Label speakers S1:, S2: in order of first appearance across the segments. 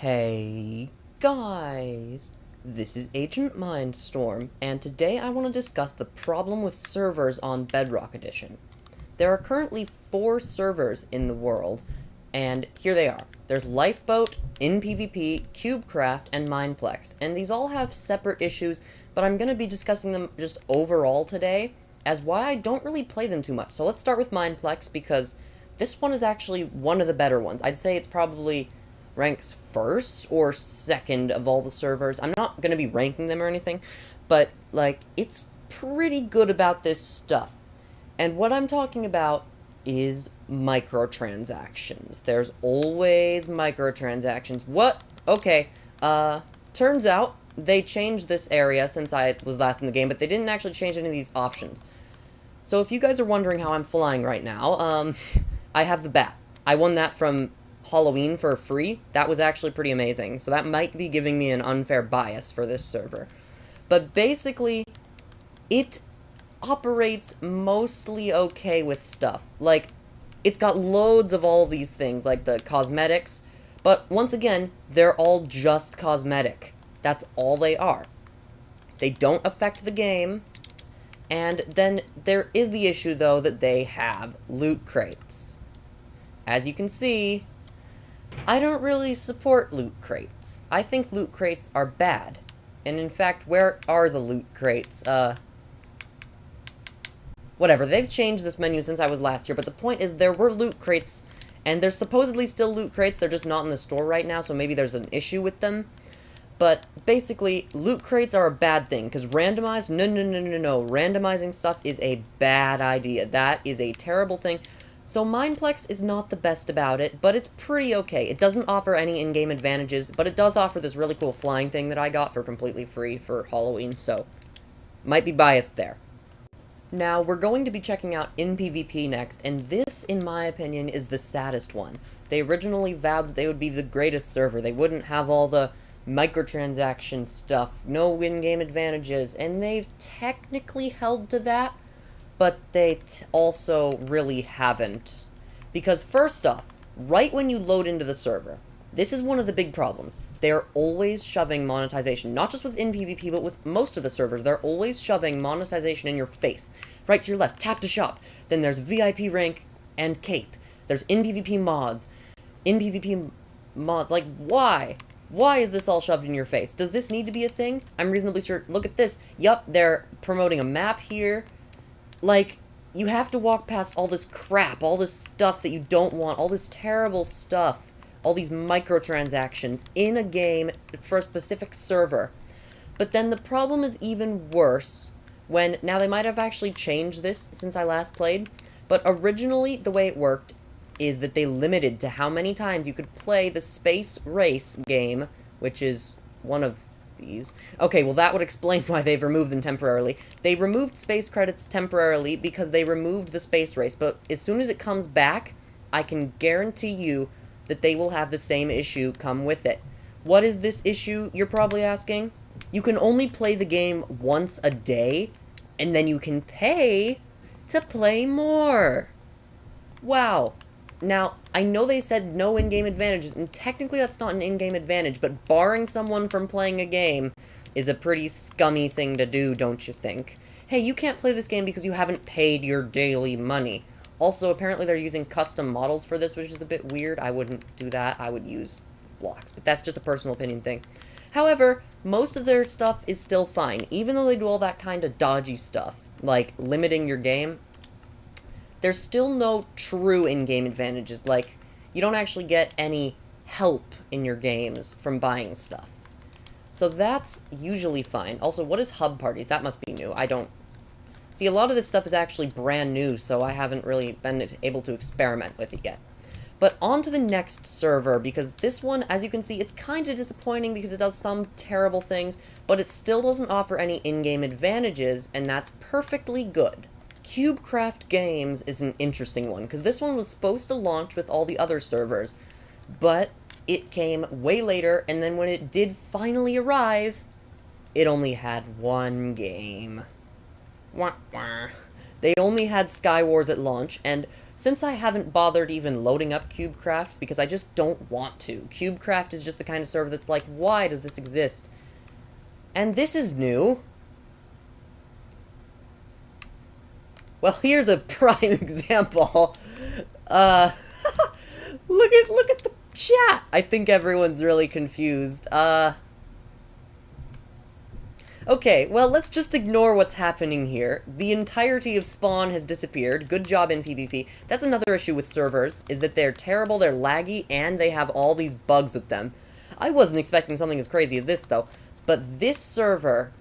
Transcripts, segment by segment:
S1: Hey guys, this is AgentMindStorm, and today I want to discuss the problem with servers on Bedrock Edition. There are currently 4 servers in the world, and here they are. There's Lifeboat, PvP, Cubecraft, and Mineplex, and these all have separate issues, but I'm going to be discussing them just overall today, as why I don't really play them too much. So let's start with Mineplex, because this one is actually one of the better ones. I'd say it's probably ranks first or second of all the servers. I'm not going to be ranking them or anything, but, like, it's pretty good about this stuff. And what I'm talking about is microtransactions. There's always microtransactions. What? Okay, turns out they changed this area since I was last in the game, but they didn't actually change any of these options. So if you guys are wondering how I'm flying right now, I have the bat. I won that from Halloween for free. That was actually pretty amazing, so that might be giving me an unfair bias for this server. But basically, it operates mostly okay with stuff. Like, it's got loads of all of these things, like the cosmetics, but once again, they're all just cosmetic. That's all they are. They don't affect the game, and then there is the issue, though, that they have loot crates. As you can see, I don't really support loot crates. I think loot crates are bad. And in fact, where are the loot crates? Whatever, they've changed this menu since I was last here, but the point is there were loot crates, and there's supposedly still loot crates, they're just not in the store right now, so maybe there's an issue with them. But basically, loot crates are a bad thing, because randomized, no, randomizing stuff is a bad idea. That is a terrible thing. So Mineplex is not the best about it, but it's pretty okay. It doesn't offer any in-game advantages, but it does offer this really cool flying thing that I got for completely free for Halloween, so might be biased there. Now, we're going to be checking out PvP next, and this, in my opinion, is the saddest one. They originally vowed that they would be the greatest server. They wouldn't have all the microtransaction stuff, no in-game advantages, and they've technically held to that, but they also really haven't. Because first off, right when you load into the server, this is one of the big problems. They're always shoving monetization, not just within PvP, but with most of the servers. They're always shoving monetization in your face. Right to your left, tap to shop. Then there's VIP rank and cape. There's PvP mods. Like, why? Why is this all shoved in your face? Does this need to be a thing? I'm reasonably sure. Look at this. Yup, they're promoting a map here. Like, you have to walk past all this crap, all this stuff that you don't want, all this terrible stuff, all these microtransactions in a game for a specific server. But then the problem is even worse when, now they might have actually changed this since I last played, but originally the way it worked is that they limited to how many times you could play the Space Race game, which is one of these. Okay, well that would explain why they've removed them temporarily. They removed space credits temporarily because they removed the space race, but as soon as it comes back, I can guarantee you that they will have the same issue come with it. What is this issue, you're probably asking? You can only play the game once a day, and then you can pay to play more. Wow. Now, I know they said no in-game advantages, and technically that's not an in-game advantage, but barring someone from playing a game is a pretty scummy thing to do, don't you think? Hey, you can't play this game because you haven't paid your daily money. Also, apparently they're using custom models for this, which is a bit weird. I wouldn't do that. I would use blocks, but that's just a personal opinion thing. However, most of their stuff is still fine, even though they do all that kind of dodgy stuff, like limiting your game. There's still no true in-game advantages, like, you don't actually get any help in your games from buying stuff. So that's usually fine. Also, what is hub parties? That must be new. I don't... See, a lot of this stuff is actually brand new, so I haven't really been able to experiment with it yet. But on to the next server, because this one, as you can see, it's kind of disappointing because it does some terrible things, but it still doesn't offer any in-game advantages, and that's perfectly good. Cubecraft Games is an interesting one, because this one was supposed to launch with all the other servers, but it came way later, and then when it did finally arrive, it only had one game. Wah, wah. They only had Sky Wars at launch, and since I haven't bothered even loading up Cubecraft, because I just don't want to, Cubecraft is just the kind of server that's like, why does this exist? And this is new. Well, here's a prime example. Look at the chat. I think everyone's really confused. Okay, well, let's just ignore what's happening here. The entirety of Spawn has disappeared. Good job in PvP. That's another issue with servers, is that they're terrible, they're laggy, and they have all these bugs with them. I wasn't expecting something as crazy as this, though. But this server,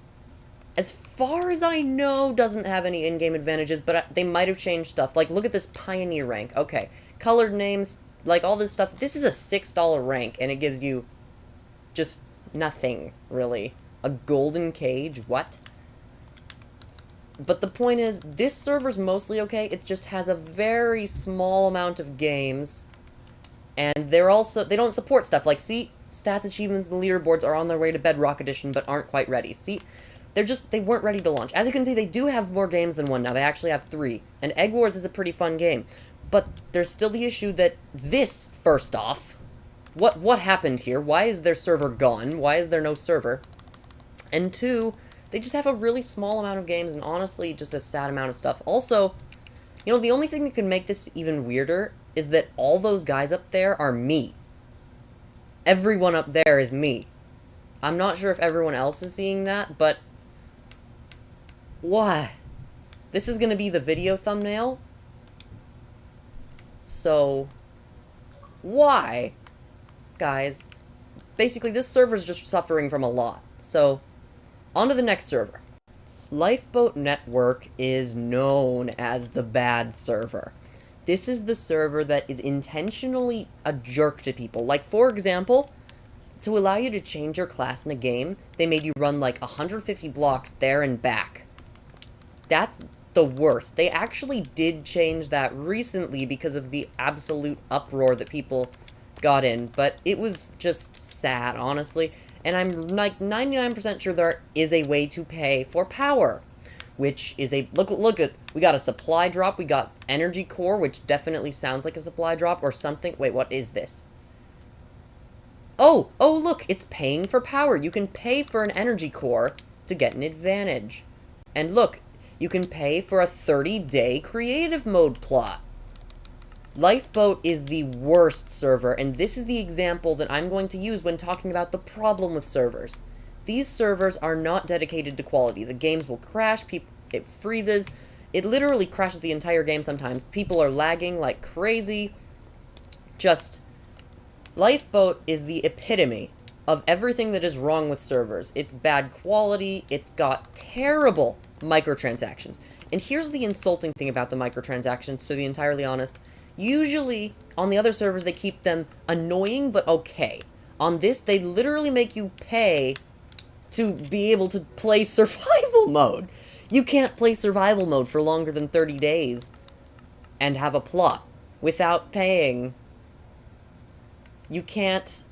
S1: as far as I know, doesn't have any in-game advantages, but they might have changed stuff. Like, look at this Pioneer rank. Okay, colored names, like all this stuff. This is a $6 rank, and it gives you just nothing, really. A golden cage? What? But the point is, this server's mostly okay. It just has a very small amount of games. And they don't support stuff. Like, see, stats, achievements, and leaderboards are on their way to Bedrock Edition, but aren't quite ready. See, they weren't ready to launch. As you can see, they do have more games than one now. They actually have 3. And Egg Wars is a pretty fun game. But there's still the issue that this, first off, what happened here? Why is their server gone? Why is there no server? And 2, they just have a really small amount of games and honestly just a sad amount of stuff. Also, you know, the only thing that can make this even weirder is that all those guys up there are me. Everyone up there is me. I'm not sure if everyone else is seeing that, but why? This is going to be the video thumbnail. So, why? Guys, basically this server's just suffering from a lot. So, on to the next server. Lifeboat Network is known as the bad server. This is the server that is intentionally a jerk to people. Like, for example, to allow you to change your class in a game, they made you run like 150 blocks there and back. That's the worst. They actually did change that recently because of the absolute uproar that people got in, but it was just sad, honestly. And I'm like 99% sure there is a way to pay for power, which is a, look at, we got a supply drop, we got energy core, which definitely sounds like a supply drop or something. Wait, what is this? Oh, look, it's paying for power. You can pay for an energy core to get an advantage. And look, you can pay for a 30-day creative mode plot. Lifeboat is the worst server, and this is the example that I'm going to use when talking about the problem with servers. These servers are not dedicated to quality. The games will crash, it freezes, it literally crashes the entire game sometimes. People are lagging like crazy. Just, Lifeboat is the epitome of everything that is wrong with servers. It's bad quality, it's got terrible microtransactions. And here's the insulting thing about the microtransactions, to be entirely honest. Usually, on the other servers, they keep them annoying, but okay. On this, they literally make you pay to be able to play survival mode. You can't play survival mode for longer than 30 days and have a plot without paying. You can't...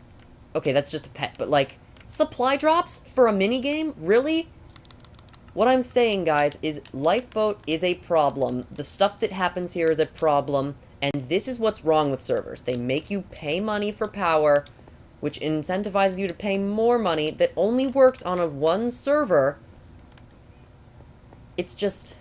S1: Okay, that's just a pet, but like, supply drops for a minigame? Really? What I'm saying, guys, is Lifeboat is a problem. The stuff that happens here is a problem. And this is what's wrong with servers. They make you pay money for power, which incentivizes you to pay more money that only works on a one server. It's just...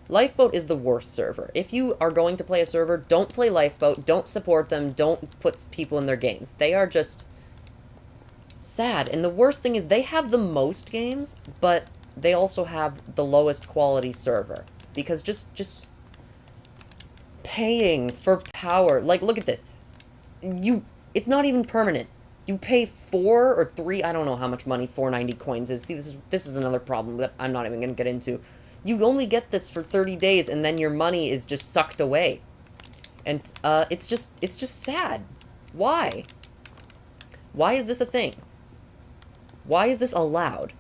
S1: Lifeboat is the worst server. If you are going to play a server, don't play Lifeboat, don't support them, don't put people in their games. They are just sad. And the worst thing is they have the most games, but they also have the lowest quality server. Because just paying for power, like, look at this. It's not even permanent. You pay 4 or 3, I don't know how much money 490 coins is. See, this is another problem that I'm not even going to get into. You only get this for 30 days, and then your money is just sucked away. And, it's just sad. Why? Why is this a thing? Why is this allowed?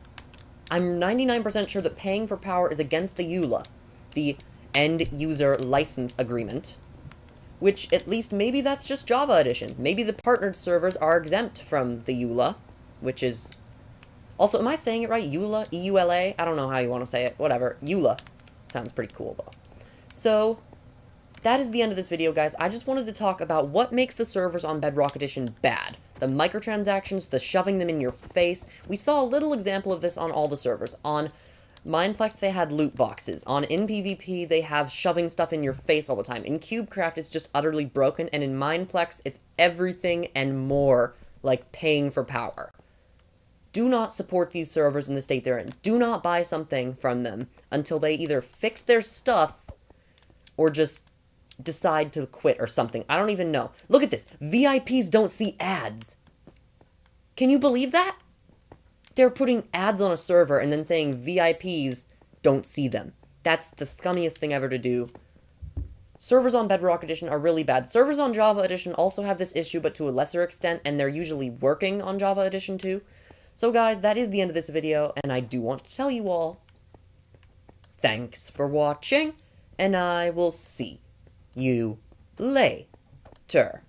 S1: I'm 99% sure that paying for power is against the EULA, the End User License Agreement, which at least maybe that's just Java Edition. Maybe the partnered servers are exempt from the EULA, which is Also, am I saying it right? EULA? EULA? I don't know how you want to say it. Whatever. EULA. Sounds pretty cool, though. So, that is the end of this video, guys. I just wanted to talk about what makes the servers on Bedrock Edition bad. The microtransactions, the shoving them in your face. We saw a little example of this on all the servers. On Mineplex, they had loot boxes. On PvP, they have shoving stuff in your face all the time. In Cubecraft, it's just utterly broken. And in Mineplex, it's everything and more, like paying for power. Do not support these servers in the state they're in. Do not buy something from them until they either fix their stuff or just decide to quit or something. I don't even know. Look at this. VIPs don't see ads. Can you believe that? They're putting ads on a server and then saying VIPs don't see them. That's the scummiest thing ever to do. Servers on Bedrock Edition are really bad. Servers on Java Edition also have this issue, but to a lesser extent, and they're usually working on Java Edition too. So guys, that is the end of this video, and I do want to tell you all, thanks for watching, and I will see you later.